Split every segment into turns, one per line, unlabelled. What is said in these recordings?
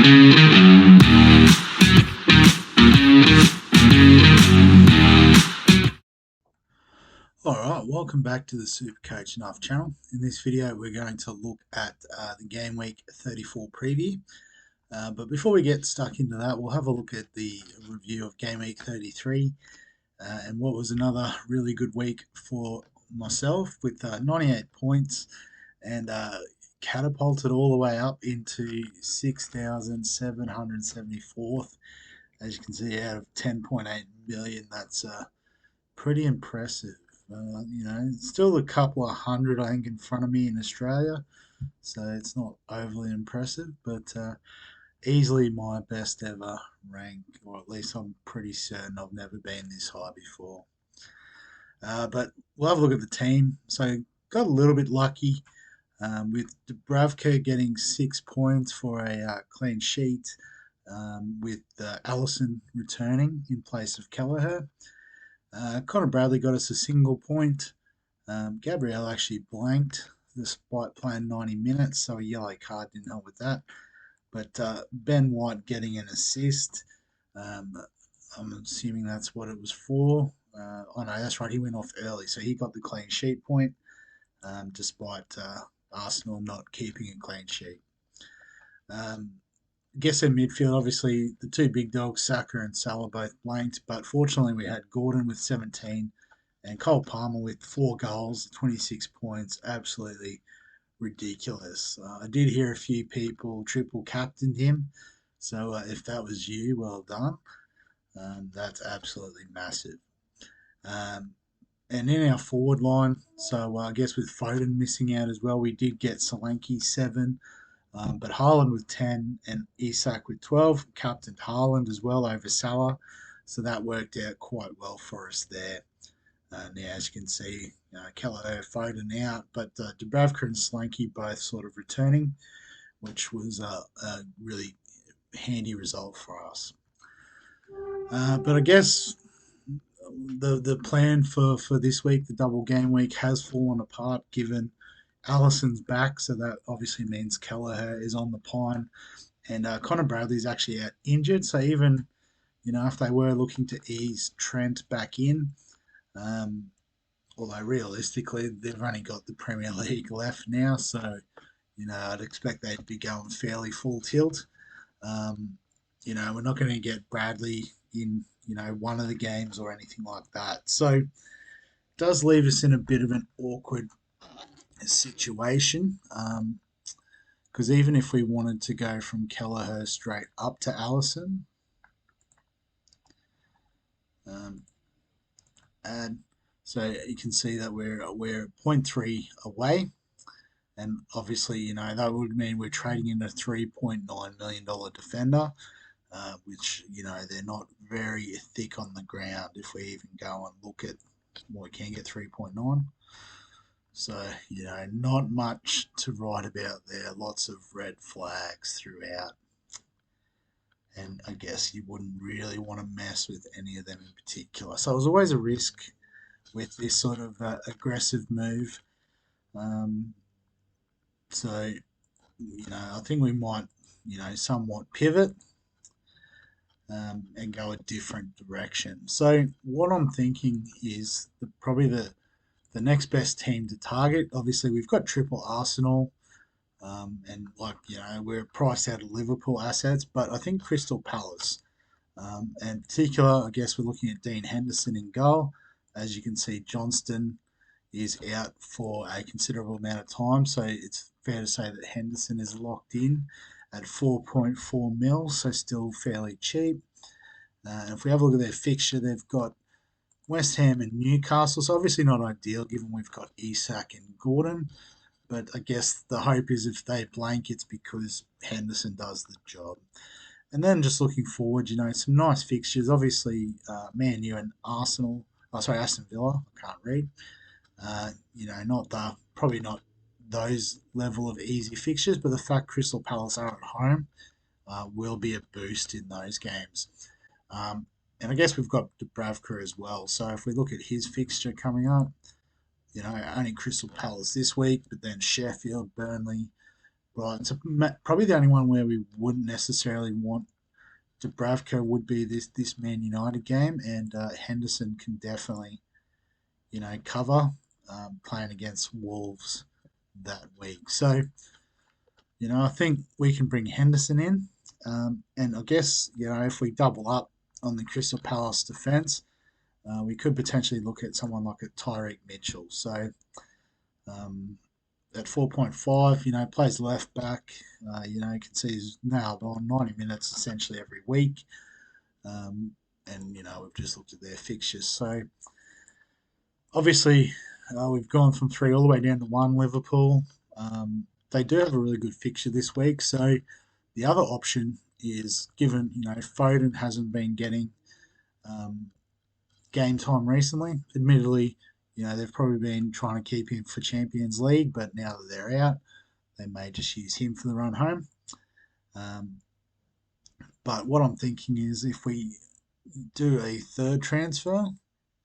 Alright, welcome back to the Super Coach Enough channel. In this video we're going to look at the Game Week 34 preview. But before we get stuck into that, we'll have a look at the review of Game Week 33 and what was another really good week for myself with 98 points and catapulted all the way up into 6,774th. As you can see, out of 10.8 million, that's pretty impressive. Still a couple of hundred, I think, in front of me in Australia, so it's not overly impressive, but easily my best ever rank, or at least I'm pretty certain I've never been this high before. But we'll have a look at the team. So got a little bit lucky with Dubravka getting 6 points for a clean sheet, with Allison returning in place of Kelleher. Connor Bradley got us a single point. Gabrielle actually blanked despite playing 90 minutes, so a yellow card didn't help with that. But Ben White getting an assist. I'm assuming that's what it was for. Oh no, that's right, he went off early, so he got the clean sheet point, despite Arsenal not keeping a clean sheet. Guess in midfield, obviously, the two big dogs, Saka and Salah, both blanked, but fortunately we had Gordon with 17 and Cole Palmer with 4 goals, 26 points, absolutely ridiculous. I did hear a few people triple captained him, so if that was you, well done. That's absolutely massive. And in our forward line, so I guess with Foden missing out as well, we did get Solanke 7, but Haaland with 10 and Isak with 12, captained Haaland as well over Salah, so that worked out quite well for us there. Now, as you can see, Kelleher, Foden out, but Dubravka and Solanke both sort of returning, which was a really handy result for us. But I guess the plan for this week, the double game week, has fallen apart given Allison's back, so that obviously means Kelleher is on the pine, and Connor Bradley's actually out injured. So even if they were looking to ease Trent back in, although realistically they've only got the Premier League left now, so I'd expect they'd be going fairly full tilt. We're not going to get Bradley in one of the games or anything like that, so it does leave us in a bit of an awkward situation, because even if we wanted to go from Kelleher straight up to Allison, so you can see that we're 0.3 away, and obviously that would mean we're trading in a $3.9 million defender, which they're not very thick on the ground if we even go and look at what we can get. 3.9. So, not much to write about there. Lots of red flags throughout. And I guess you wouldn't really want to mess with any of them in particular. So it was always a risk with this sort of aggressive move. So, I think we might, somewhat pivot and go a different direction. So what I'm thinking is probably the next best team to target. Obviously, we've got triple Arsenal, and we're priced out of Liverpool assets, but I think Crystal Palace, and in particular, I guess we're looking at Dean Henderson in goal. As you can see, Johnston is out for a considerable amount of time, so it's fair to say that Henderson is locked in at 4.4 mil, so still fairly cheap. If we have a look at their fixture, they've got West Ham and Newcastle, so obviously not ideal given we've got Isak and Gordon, but I guess the hope is if they blank, it's because Henderson does the job. And then just looking forward, some nice fixtures. Obviously, Man U and Aston Villa. I can't read. Probably not those level of easy fixtures, but the fact Crystal Palace are at home will be a boost in those games. And I guess we've got Dubravka as well. So if we look at his fixture coming up, only Crystal Palace this week, but then Sheffield, Burnley, Right, it's probably the only one where we wouldn't necessarily want Dubravka would be this Man United game, and Henderson can definitely cover playing against Wolves that week. So I think we can bring Henderson in, and I guess if we double up on the Crystal Palace defence, we could potentially look at someone like a Tyreek Mitchell. So um, at 4.5, plays left back. You can see he's nailed on 90 minutes essentially every week. And we've just looked at their fixtures. So obviously, we've gone from three all the way down to one. Liverpool. They do have a really good fixture this week. So the other option is, given Foden hasn't been getting um, game time recently. Admittedly, they've probably been trying to keep him for Champions League, but now that they're out, they may just use him for the run home. Um, but what I'm thinking is, if we do a third transfer,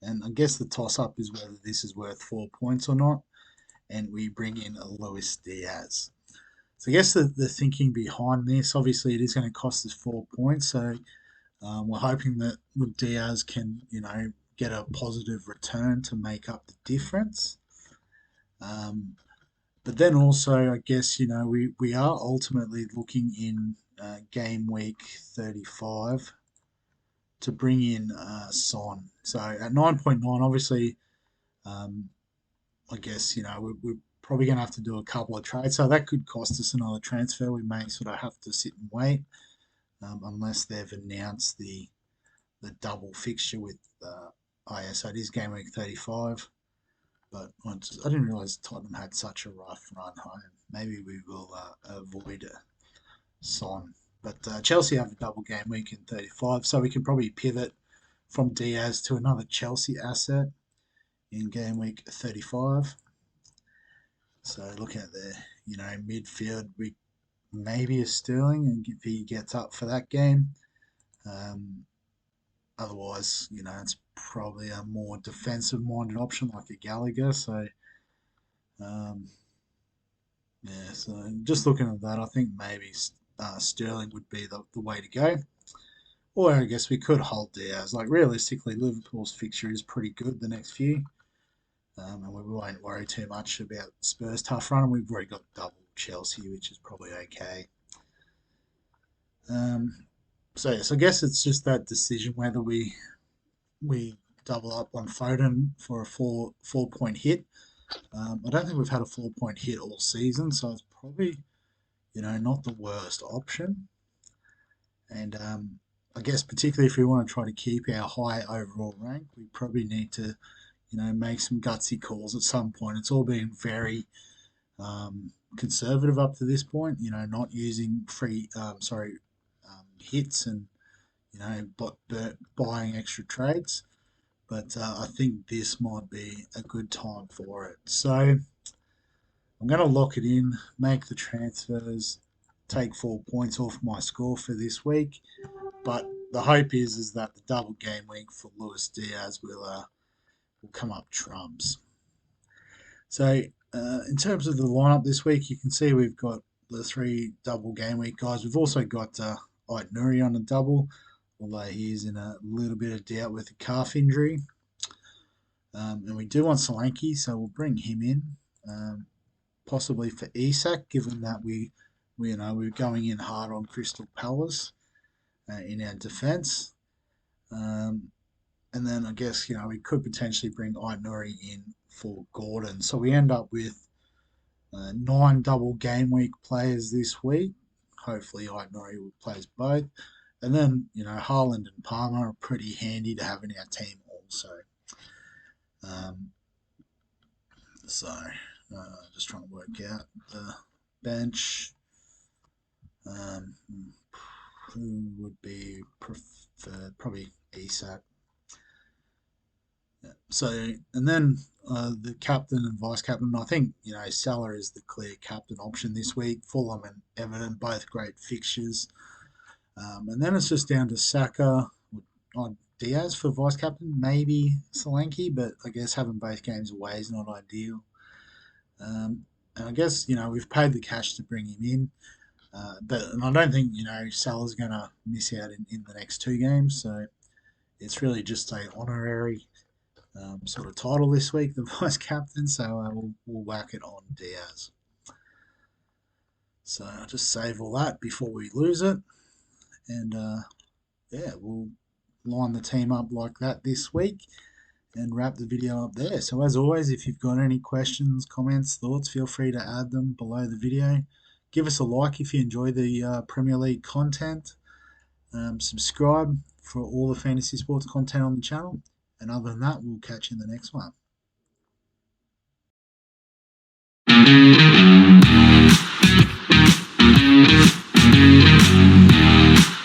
and I guess the toss up is whether this is worth 4 points or not, and we bring in a Luis Diaz. So I guess the thinking behind this, obviously, it is going to cost us 4 points. So we're hoping that Diaz can, get a positive return to make up the difference. But then also, I guess, we are ultimately looking in game week 35 to bring in Son. So at 9.9, obviously, um, I guess, we're probably going to have to do a couple of trades. So that could cost us another transfer. We may sort of have to sit and wait unless they've announced the double fixture with so it is game week 35. But I didn't realise Tottenham had such a rough run home. Maybe we will avoid Son. But Chelsea have a double game week in 35, so we can probably pivot from Diaz to another Chelsea asset in game week 35. So looking at the midfield, we maybe a Sterling, and if he gets up for that game. Otherwise, it's probably a more defensive-minded option like a Gallagher. So, um, yeah, so just looking at that, I think maybe Sterling would be the way to go. Or I guess we could hold Diaz. Like, realistically, Liverpool's fixture is pretty good the next few. And we won't worry too much about Spurs' tough run. And we've already got double Chelsea, which is probably okay. So, yes, I guess it's just that decision whether we double up on Foden for a four point hit. I don't think we've had a 4 point hit all season, so it's probably not the worst option. And I guess particularly if we want to try to keep our high overall rank, we probably need to make some gutsy calls at some point. It's all been very conservative up to this point. Not using hits and but buying extra trades. But I think this might be a good time for it. So I'm going to lock it in, make the transfers, take 4 points off my score for this week. But the hope is that the double game week for Luis Diaz will come up trumps. So in terms of the lineup this week, you can see we've got the three double game week guys. We've also got Ait Nuri on a double, although he's in a little bit of doubt with a calf injury. And we do want Solanke, so we'll bring him in, possibly for Isak, given that we're going in hard on Crystal Palace in our defence. And then I guess we could potentially bring Ait Nuri in for Gordon, so we end up with 9 double game week players this week. Hopefully, Ait Nuri plays both, and then Haaland and Palmer are pretty handy to have in our team also. Just trying to work out the bench. Who would be preferred? Probably Isak. Yeah. So, and then the captain and vice captain. I think Salah is the clear captain option this week. Fulham and Everton, both great fixtures. And then it's just down to Saka or Diaz for vice captain, maybe Solanke, but I guess having both games away is not ideal. And I guess, we've paid the cash to bring him in. And I don't think, Salah's going to miss out in the next two games. So it's really just a honorary sort of title this week, the vice captain. So we'll whack it on Diaz. So I'll just save all that before we lose it. And yeah, we'll line the team up like that this week and wrap the video up there. So as always, if you've got any questions, comments, thoughts, feel free to add them below the video. Give us a like if you enjoy the Premier League content. Subscribe for all the fantasy sports content on the channel. And other than that, we'll catch you in the next one.